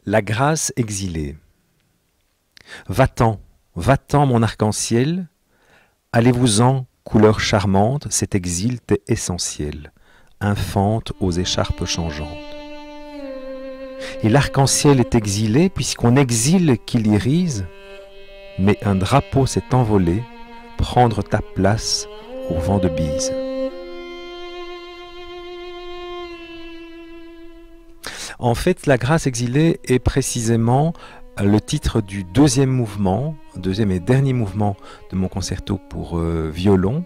La grâce exilée. Va-t'en, va-t'en mon arc-en-ciel, allez-vous-en, couleur charmante, cet exil t'est essentiel, infante aux écharpes changeantes. Et l'arc-en-ciel est exilé, puisqu'on exile qu'il irise, mais un drapeau s'est envolé, prendre ta place au vent de bise. En fait, la grâce exilée est précisément le titre du deuxième et dernier mouvement de mon concerto pour violon.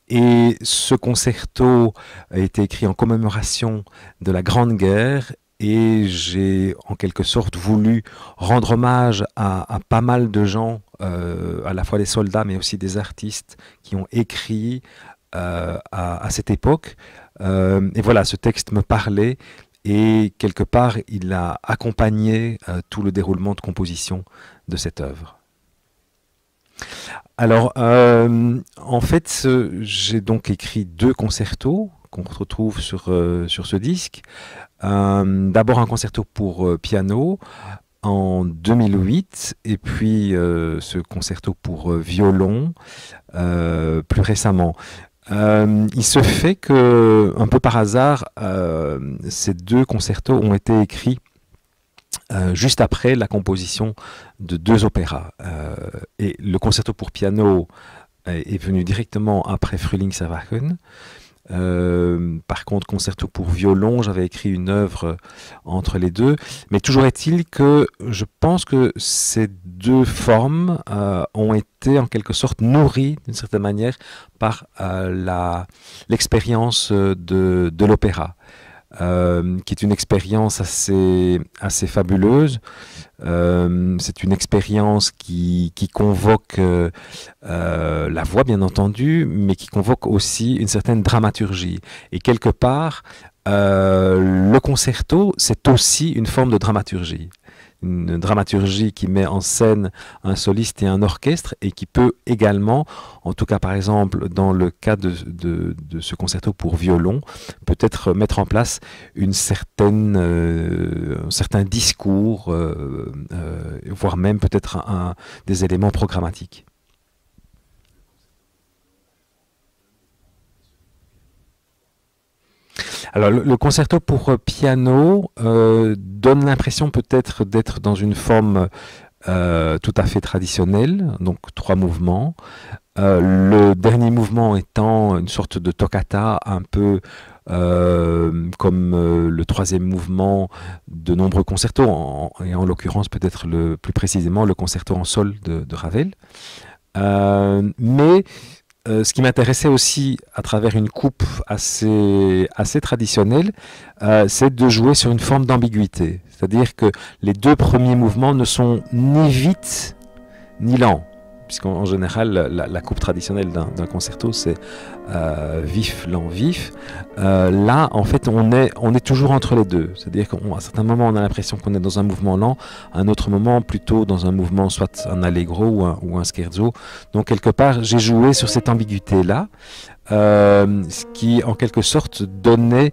Et ce concerto a été écrit en commémoration de la Grande Guerre et j'ai en quelque sorte voulu rendre hommage à pas mal de gens, à la fois des soldats mais aussi des artistes qui ont écrit à cette époque. Et voilà, ce texte me parlait et quelque part il a accompagné tout le déroulement de composition de cette œuvre. Alors, en fait, j'ai donc écrit 2 concertos qu'on retrouve sur ce disque. D'abord un concerto pour piano en 2008 et puis ce concerto pour violon plus récemment. Il se fait que, un peu par hasard, ces 2 concertos ont été écrits juste après la composition de 2 opéras. Et le concerto pour piano est venu directement après Frühlingserwachen. Par contre, concerto pour violon, j'avais écrit une œuvre entre les deux. Mais toujours est-il que je pense que ces 2 formes ont été en quelque sorte nourries d'une certaine manière par l'expérience de l'opéra. Qui est une expérience assez fabuleuse. C'est une expérience qui convoque la voix, bien entendu, mais qui convoque aussi une certaine dramaturgie. Et quelque part, le concerto, c'est aussi une forme de dramaturgie. Une dramaturgie qui met en scène un soliste et un orchestre et qui peut également, en tout cas par exemple dans le cas de ce concerto pour violon, peut-être mettre en place un certain discours, voire même peut-être des éléments programmatiques. Alors le concerto pour piano donne l'impression peut-être d'être dans une forme tout à fait traditionnelle, donc 3 mouvements. Le dernier mouvement étant une sorte de toccata, un peu comme le 3e mouvement de nombreux concertos, et en l'occurrence peut-être plus précisément le concerto en sol de Ravel. Mais ce qui m'intéressait aussi à travers une coupe assez traditionnelle, c'est de jouer sur une forme d'ambiguïté. C'est-à-dire que les 2 premiers mouvements ne sont ni vite ni lents. Puisqu'en général, la coupe traditionnelle d'un concerto, c'est vif, lent, vif. Là, en fait, on est toujours entre les deux. C'est-à-dire qu'à certains moments, on a l'impression qu'on est dans un mouvement lent, à un autre moment, plutôt dans un mouvement, soit un allegro ou un scherzo. Donc, quelque part, j'ai joué sur cette ambiguïté-là, ce qui, en quelque sorte, donnait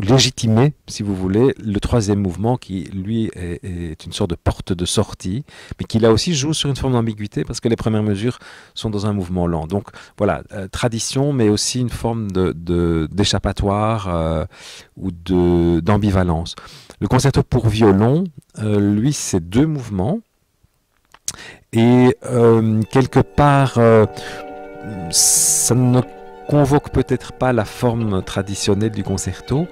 légitimait, si vous voulez, le 3e mouvement qui, lui, est une sorte de porte de sortie, mais qui, là aussi, joue sur une forme d'ambiguïté parce que les premières mesures sont dans un mouvement lent. Donc, voilà, tradition, mais aussi une forme d'échappatoire ou d'ambivalence. Le concerto pour violon, lui, c'est 2 mouvements. Et quelque part, ça ne convoque peut-être pas la forme traditionnelle du concerto,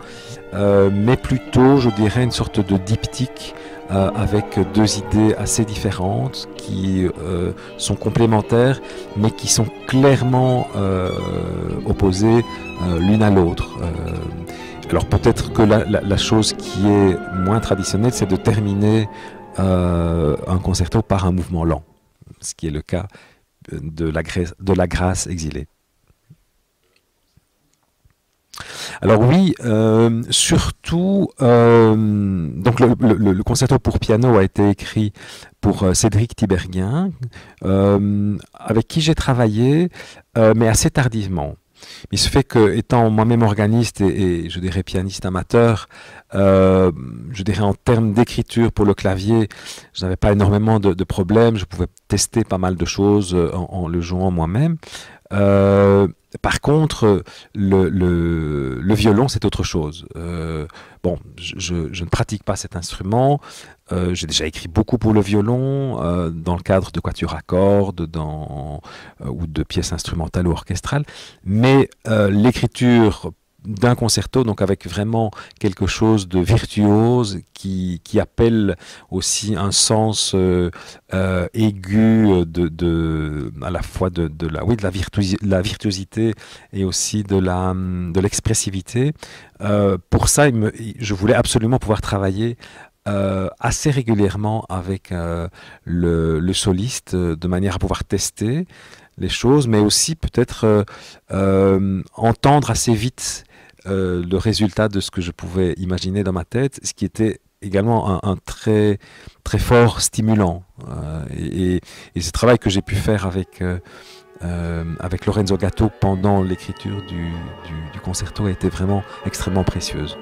mais plutôt, je dirais, une sorte de diptyque avec 2 idées assez différentes qui sont complémentaires, mais qui sont clairement opposées l'une à l'autre. Alors peut-être que la chose qui est moins traditionnelle, c'est de terminer un concerto par un mouvement lent, ce qui est le cas de la grâce exilée. Alors oui, surtout, donc le concerto pour piano a été écrit pour Cédric Tiberghien, avec qui j'ai travaillé, mais assez tardivement. Il se fait que, étant moi-même organiste et je dirais pianiste amateur, je dirais en termes d'écriture pour le clavier, je n'avais pas énormément de problèmes. Je pouvais tester pas mal de choses en le jouant moi-même. Euh, Par contre, le violon, c'est autre chose. Bon, je ne pratique pas cet instrument. J'ai déjà écrit beaucoup pour le violon, dans le cadre de quatuors à cordes, ou de pièces instrumentales ou orchestrales. Mais l'écriture d'un concerto, donc avec vraiment quelque chose de virtuose qui appelle aussi un sens aigu à la fois oui, de la virtuosité et aussi de l'expressivité. Pour ça, je voulais absolument pouvoir travailler assez régulièrement avec le soliste, de manière à pouvoir tester les choses, mais aussi peut-être entendre assez vite le résultat de ce que je pouvais imaginer dans ma tête, ce qui était également un très, très fort stimulant. Et ce travail que j'ai pu faire avec Lorenzo Gatto pendant l'écriture du concerto a été vraiment extrêmement précieuse.